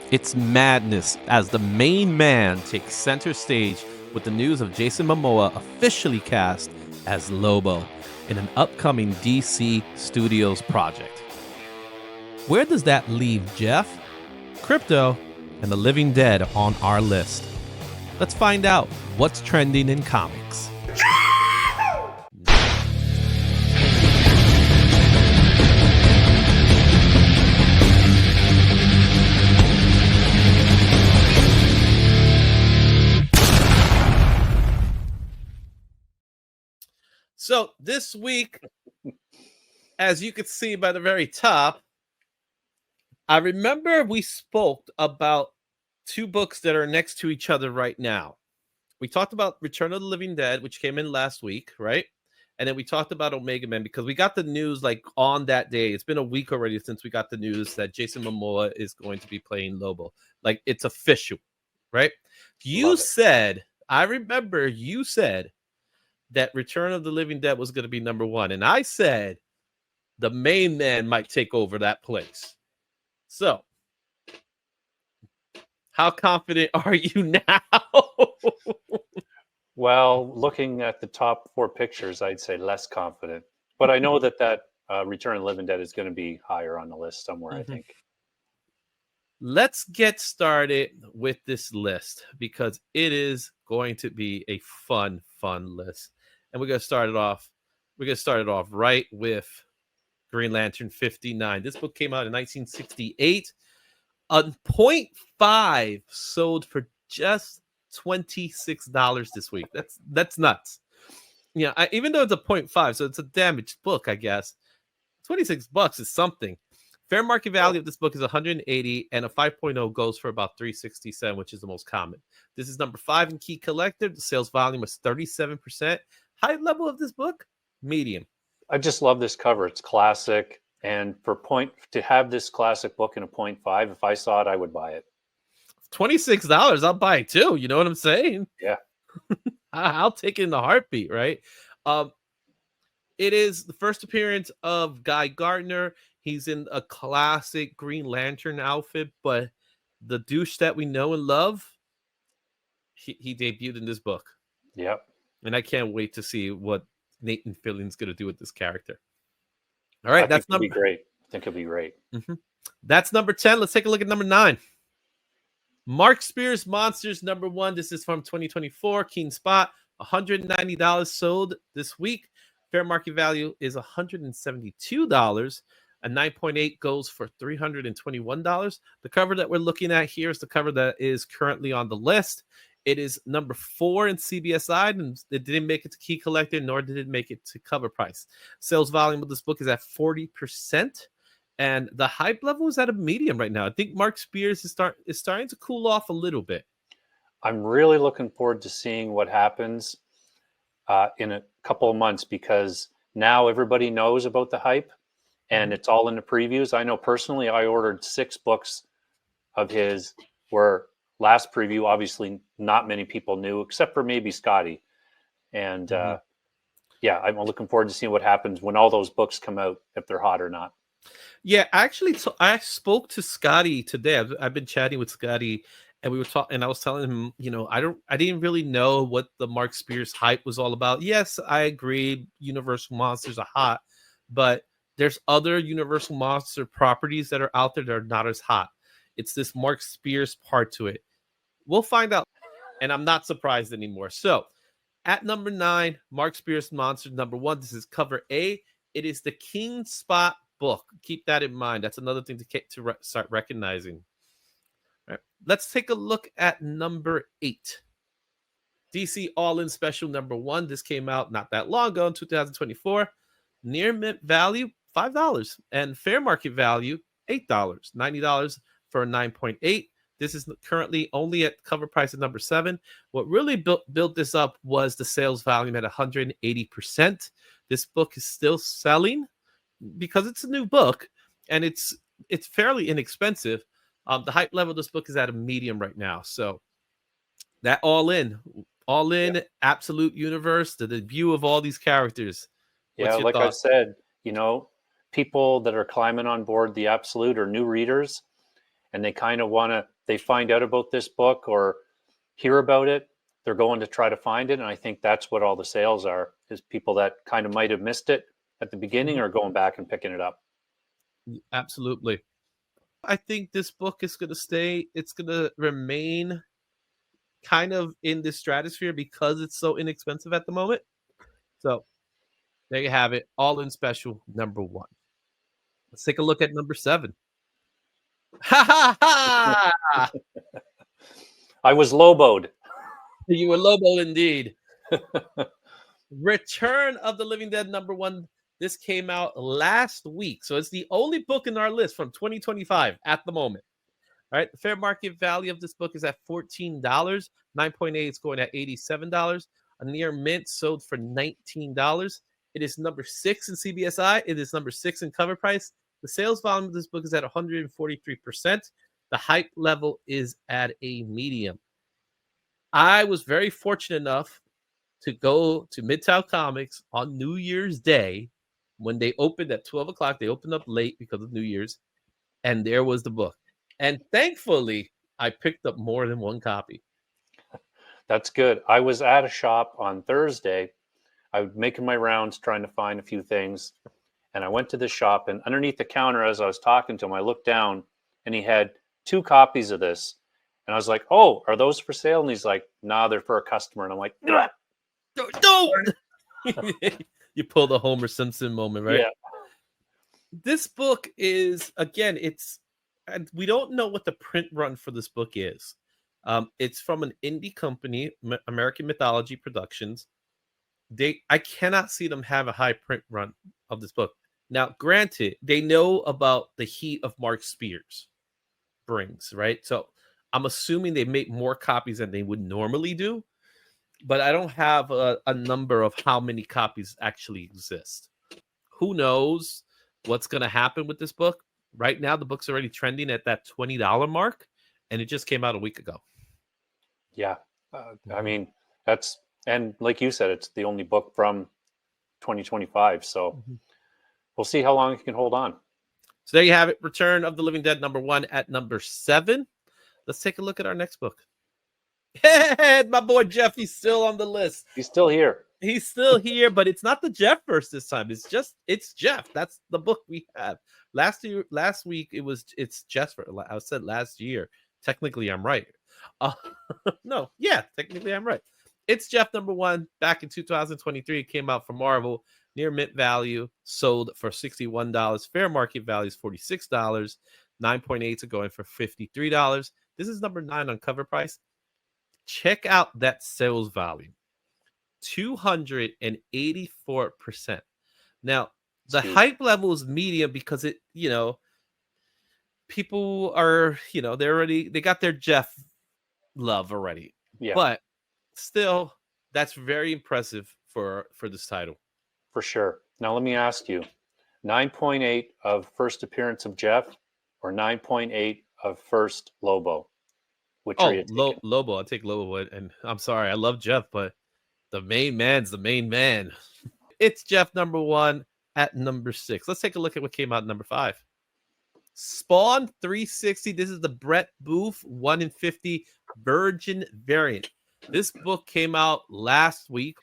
It's madness as the main man takes center stage with the news of Jason Momoa officially cast as Lobo in an upcoming DC Studios project. Where does that leave Jeff, Krypto, and the Living Dead on our list? Let's find out what's trending in comics. So this week, as you can see by the very top, I remember we spoke about two books that are next to each other right now. We talked about Return of the Living Dead, which came in last week, right? And then we talked about Omega Man because we got the news like on that day. It's been a week already since we got the news that Jason Momoa is going to be playing Lobo. Like it's official, right? I remember you said that Return of the Living Dead was going to be number one. And I said the main man might take over that place. So, how confident are you now? Well, looking at the top four pictures, I'd say less confident. But I know that Return of the Living Dead is going to be higher on the list somewhere, I think. Let's get started with this list because it is going to be a fun list. And we're going to start it off right with Green Lantern 59. This book came out in 1968. A 0.5 sold for just $26 this week. That's nuts. Yeah, even though it's a 0.5, so it's a damaged book, I guess. $26 is something. Fair market value of this book is 180, and a 5.0 goes for about 367, which is the most common. This is number 5 in Key Collector. The sales volume was 37%. High level of this book, medium. I just love this cover. It's classic. And to have this classic book in a 0.5, if I saw it, I would buy it. $26, I'll buy it too. You know what I'm saying? Yeah. I'll take it in a heartbeat, right? It is the first appearance of Guy Gardner. He's in a classic Green Lantern outfit, but the douche that we know and love, he debuted in this book. Yep. And I can't wait to see what Nathan Fillion's going to do with this character. All right, that's number. Great. I think it'll be great. That's number 10. Let's take a look at number 9. Mark Spears Monsters number 1. This is from 2024. Keen Spot. $190 sold this week. Fair market value is $172. A 9.8 goes for $321. The cover that we're looking at here is the cover that is currently on the list. It is number 4 in CBSI, and it didn't make it to Key Collector, nor did it make it to cover price. Sales volume of this book is at 40%, and the hype level is at a medium right now. I think Mark Spears is starting to cool off a little bit. I'm really looking forward to seeing what happens in a couple of months, because now everybody knows about the hype, and it's all in the previews. I know personally I ordered 6 books of his where last preview, obviously not many people knew, except for maybe Scotty. And yeah, I'm looking forward to seeing what happens when all those books come out, if they're hot or not. Yeah, actually, so I spoke to Scotty today. I've been chatting with Scotty, and we were talking, and I was telling him, I didn't really know what the Mark Spears hype was all about. Yes, I agree, Universal Monsters are hot, but there's other Universal Monster properties that are out there that are not as hot. It's this Mark Spears part to it. We'll find out, and I'm not surprised anymore. So, at number 9, Mark Spears Monsters number 1. This is cover A. It is the King Spot book. Keep that in mind. That's another thing to start recognizing. All right. Let's take a look at number 8. DC All-In Special number 1. This came out not that long ago in 2024. Near mint value, $5. And fair market value, $8. $90 for a 9.8. This is currently only at cover price at number 7. What really built this up was the sales volume at 180%. This book is still selling because it's a new book and it's fairly inexpensive. The hype level of this book is at a medium right now. So that all in, Absolute Universe, the debut of all these characters. What's your thoughts? I said, people that are climbing on board the Absolute are new readers, and they kind of want to they find out about this book or hear about it, they're going to try to find it. And I think that's what all the sales are, is people that kind of might have missed it at the beginning are going back and picking it up. Absolutely. I think this book is going to stay, it's going to remain kind of in this stratosphere because it's so inexpensive at the moment. So there you have it. All in special number 1. Let's take a look at number 7. Ha ha ha! I was Loboed. You were Lobo indeed. Return of the Living Dead number 1. This came out last week. So it's the only book in our list from 2025 at the moment. All right. The fair market value of this book is at $14. 9.8 is going at $87. A near mint sold for $19. It is number 6 in CBSI. It is number 6 in cover price. The sales volume of this book is at 143%. The hype level is at a medium. I was very fortunate enough to go to Midtown Comics on New Year's Day when they opened at 12 o'clock. They opened up late because of New Year's, and there was the book. And thankfully, I picked up more than one copy. That's good. I was at a shop on Thursday. I was making my rounds trying to find a few things. And I went to the shop, and underneath the counter, as I was talking to him, I looked down and he had 2 copies of this. And I was like, "Oh, are those for sale?" And he's like, "Nah, they're for a customer." And I'm like, No! You pulled a Homer Simpson moment, right? Yeah. This book is, again, and we don't know what the print run for this book is. It's from an indie company, American Mythology Productions. I cannot see them have a high print run of this book. Now, granted, they know about the heat of Mark Spears brings, right? So I'm assuming they make more copies than they would normally do, but I don't have a number of how many copies actually exist. Who knows what's going to happen with this book? Right now, the book's already trending at that $20 mark, and it just came out a week ago. Yeah. I mean, and like you said, it's the only book from 2025. So we'll see how long it can hold on. So there you have it. Return of the Living Dead number 1 at number 7. Let's take a look at our next book. Hey, my boy Jeff, he's still on the list. He's still here. He's still here, but it's not the Jeff verse this time. It's Jeff. That's the book we have. Last week it's Jeff. I said last year. Technically, I'm right. No, yeah, technically I'm right. It's Jeff number 1 back in 2023. It came out from Marvel. Near mint value, sold for $61. Fair market value is $46. 9.8 are going for $53. This is number 9 on cover price. Check out that sales value. 284%. Now, the hype level is medium because it, people are, they got their Jeff love already. Yeah. But still, that's very impressive for this title. For sure. Now, let me ask you, 9.8 of first appearance of Jeff or 9.8 of first Lobo? Which are you taking? Lobo. I'll take Lobo. And I'm sorry, I love Jeff, but the main man's the main man. It's Jeff number 1 at number 6. Let's take a look at what came out at number 5. Spawn 360. This is the Brett Booth 1 in 50 Virgin variant. This book came out last week.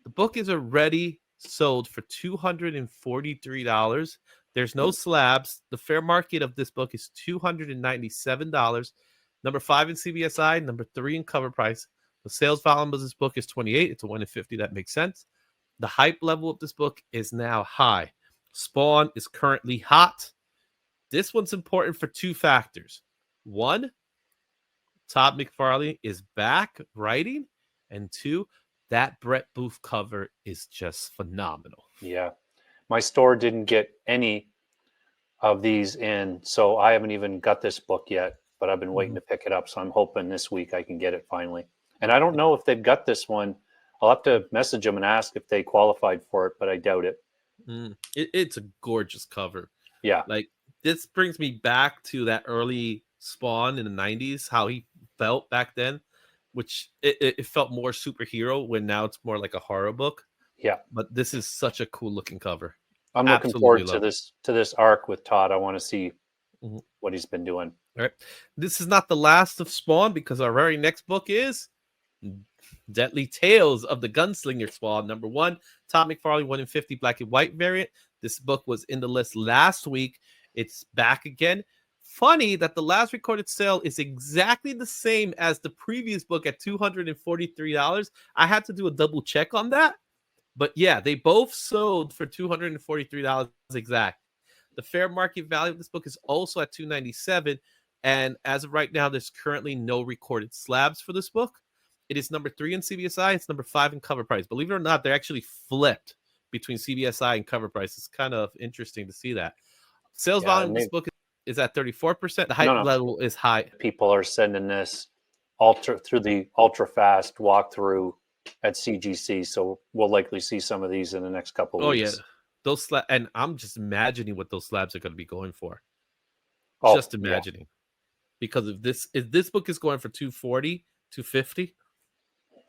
The book is already sold for $243. There's no slabs. The fair market of this book is $297. Number 5 in CBSI, number 3 in cover price. The sales volume of this book is 28. It's a 1 in 50. That makes sense. The hype level of this book is now high. Spawn is currently hot. This one's important for 2 factors. 1, Todd McFarlane is back writing. And 2, that Brett Booth cover is just phenomenal. Yeah. My store didn't get any of these in, so I haven't even got this book yet, but I've been waiting to pick it up. So I'm hoping this week I can get it finally. And I don't know if they've got this one. I'll have to message them and ask if they qualified for it, but I doubt it. It's a gorgeous cover. Yeah. Like, this brings me back to that early Spawn in the 90s, how he felt back then, which it felt more superhero when now it's more like a horror book. Yeah. But this is such a cool looking cover. I'm looking forward to this arc with Todd. I want to see what he's been doing. All right. This is not the last of Spawn because our very next book is Deadly Tales of the Gunslinger Spawn, number 1. Todd McFarlane 1 in 50 black and white variant. This book was in the list last week. It's back again. Funny that the last recorded sale is exactly the same as the previous book at $243. I had to do a double check on that. But yeah, they both sold for $243 exact. The fair market value of this book is also at $297. And as of right now, there's currently no recorded slabs for this book. It is number 3 in CBSI. It's number 5 in cover price. Believe it or not, they're actually flipped between CBSI and cover price. It's kind of interesting to see that. Sales volume of this book is at 34%. The hype level is high. People are sending this through the ultra fast walkthrough at CGC, so we'll likely see some of these in the next couple of weeks. Yeah, those and I'm just imagining what those slabs are going to be going for. Just imagining, because if this book is going for 240, 250,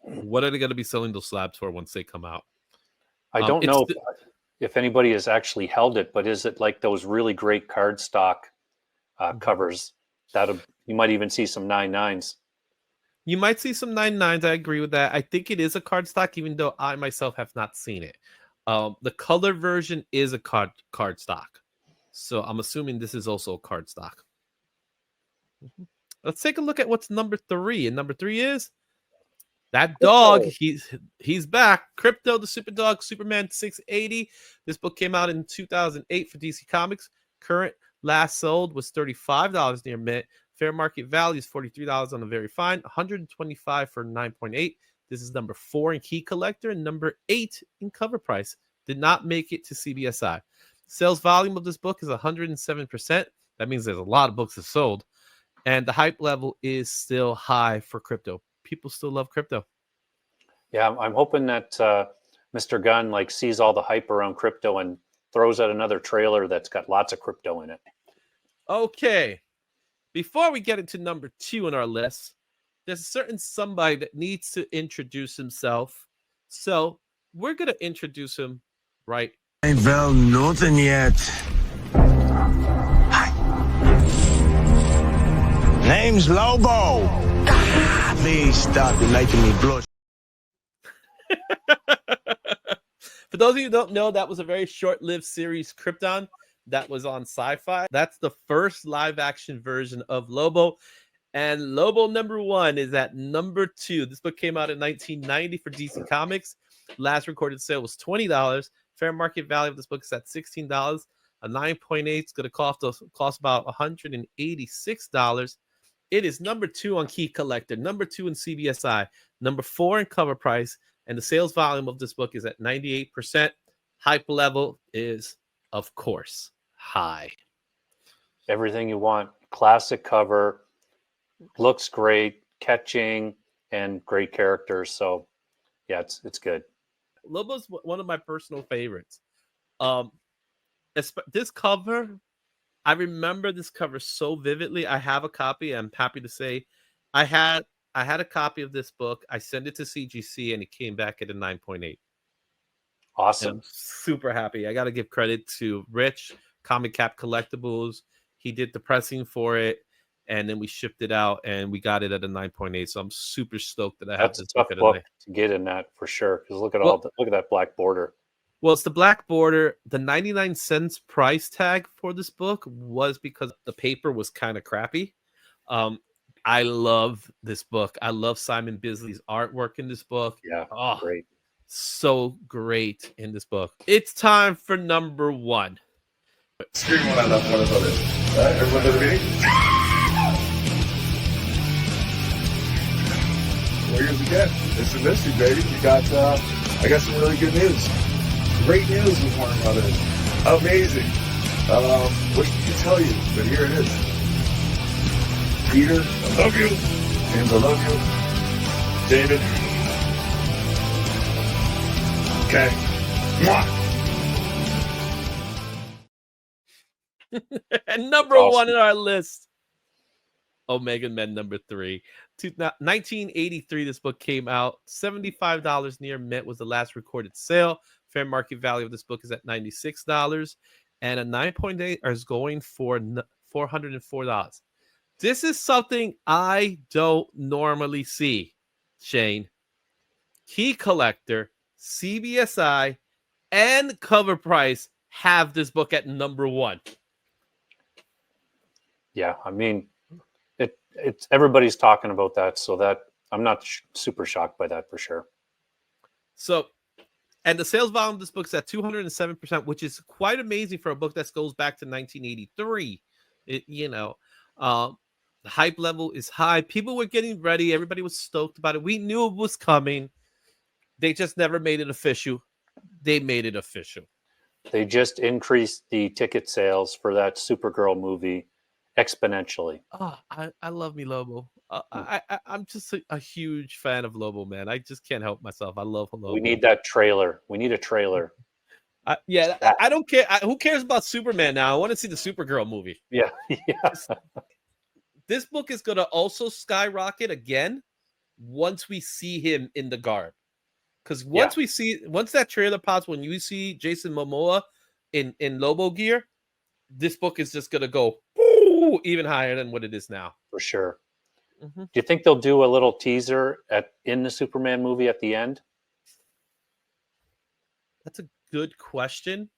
what are they going to be selling those slabs for once they come out? I don't know if anybody has actually held it, but is it like those really great cardstock covers? You might even see some 9.9s. You might see some 9.9s. I agree with that. I think it is a cardstock, even though I myself have not seen it. The color version is a cardstock, so I'm assuming this is also a cardstock. Let's take a look at what's number 3. And number 3 is that dog. He's back. Krypto the Superdog, Superman 680. This book came out in 2008 for DC Comics. Current last sold was $35 near mint. Fair market value is $43 on the very fine. $125 for 9.8. This is number 4 in key collector and number 8 in cover price. Did not make it to CBSI. Sales volume of this book is 107%. That means there's a lot of books that sold. And the hype level is still high for Krypto. People still love Krypto. Yeah, I'm hoping that Mr. Gunn sees all the hype around Krypto and throws out another trailer that's got lots of Krypto in it. Okay. Before we get into number 2 on our list, there's a certain somebody that needs to introduce himself. So we're going to introduce him right. Ain't well nothing yet. Hi. Name's Lobo. Please stop making me blush. For those of you who don't know, that was a very short-lived series, Krypton, that was on Sci-Fi. That's the first live-action version of Lobo. And Lobo number 1 is at number 2. This book came out in 1990 for DC Comics. Last recorded sale was $20. Fair market value of this book is at $16. A 9.8 is going to cost about $186. It is number 2 on Key Collector, number 2 in CBSI, number 4 in cover price, and the sales volume of this book is at 98%. Hype level is, of course, high. Everything you want. Classic cover, looks great, catching, and great characters. So, yeah, it's good. Lobo's one of my personal favorites. This cover, I remember this cover so vividly. I have a copy. I'm happy to say I had a copy of this book. I sent it to CGC and it came back at a 9.8. Awesome. I'm super happy. I got to give credit to Rich, Comic Cap Collectibles. He did the pressing for it, and then we shipped it out and we got it at a 9.8. So I'm super stoked that I have this book to get in that for sure. Because look at that black border. Well, it's the black border. The 99 cents price tag for this book was because the paper was kind of crappy. I love this book. I love Simon Bisley's artwork in this book. Yeah, great. So great in this book. It's time for number 1. Scream when I left one another. Everyone to the meeting? Well, here's again. It's a mystery, baby. I got some really good news. Great news with Warner Brothers. Amazing. Wish I could tell you, but here it is. Peter, I love you. James, I love you. David. Okay. Mwah. And number 1 in our list, Omega Men number 3. 1983, this book came out. $75 near mint was the last recorded sale. Fair market value of this book is at $96. And a 9.8 is going for $404. This is something I don't normally see, Shane. Key Collector, CBSI, and Cover Price have this book at number 1. Yeah, I mean, it's everybody's talking about that, so that I'm not super shocked by that for sure. So, and the sales volume of this book's at 207%, which is quite amazing for a book that goes back to 1983. The hype level is high. People were getting ready. Everybody was stoked about it. We knew it was coming. They just never made it official. They made it official. They just increased the ticket sales for that Supergirl movie exponentially. Oh, I love me Lobo. I'm just a huge fan of Lobo, man. I just can't help myself. I love Lobo. We need that trailer. We need a trailer. I don't care. Who cares about Superman now? I want to see the Supergirl movie. Yeah. This book is going to also skyrocket again once we see him in the garb. Because once that trailer pops, when you see Jason Momoa in Lobo gear, this book is just going to go even higher than what it is now. For sure. Mm-hmm. Do you think they'll do a little teaser in the Superman movie at the end? That's a good question.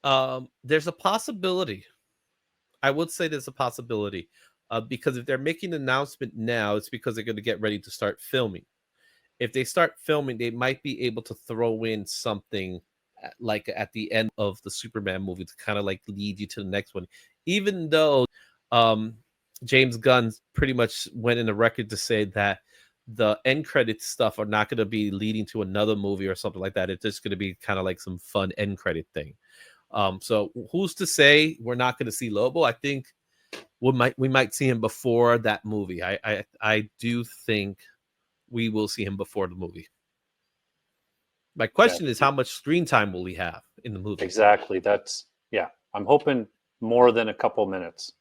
There's a possibility. I would say there's a possibility. Because if they're making an announcement now, it's because they're going to get ready to start filming. If they start filming, they might be able to throw in something like at the end of the Superman movie to kind of like lead you to the next one. Even though James Gunn pretty much went in the record to say that the end credit stuff are not going to be leading to another movie or something like that. It's just going to be kind of like some fun end credit thing. So who's to say we're not going to see Lobo? I think we might see him before that movie. I do think we will see him before the movie. My question is, how much screen time will he have in the movie? Exactly. I'm hoping more than a couple minutes.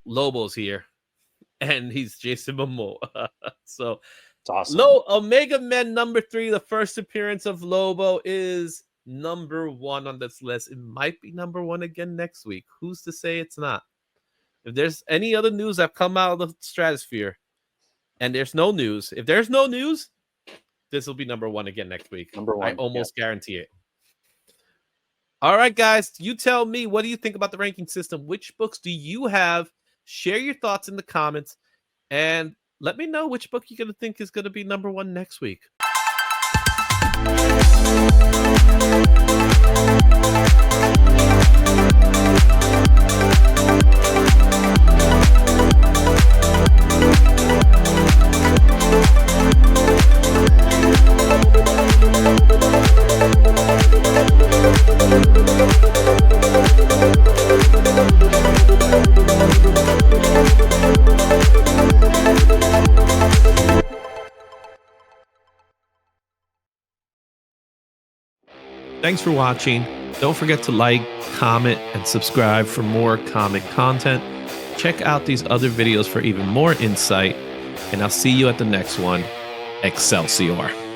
Lobo's here, and he's Jason Momoa. So it's awesome. Omega Men number 3, the first appearance of Lobo, is number 1 on this list. It might be number 1 again next week. Who's to say it's not? If there's any other news that come out of the stratosphere, and there's no news, if there's no news, this will be number 1 again next week. Number 1. I almost guarantee it. All right, guys, you tell me, what do you think about the ranking system? Which books do you have? Share your thoughts in the comments, and let me know which book you're going to think is going to be number 1 next week. Thanks for watching. Don't forget to like, comment, and subscribe for more comic content. Check out these other videos for even more insight, and I'll see you at the next one. Excelsior.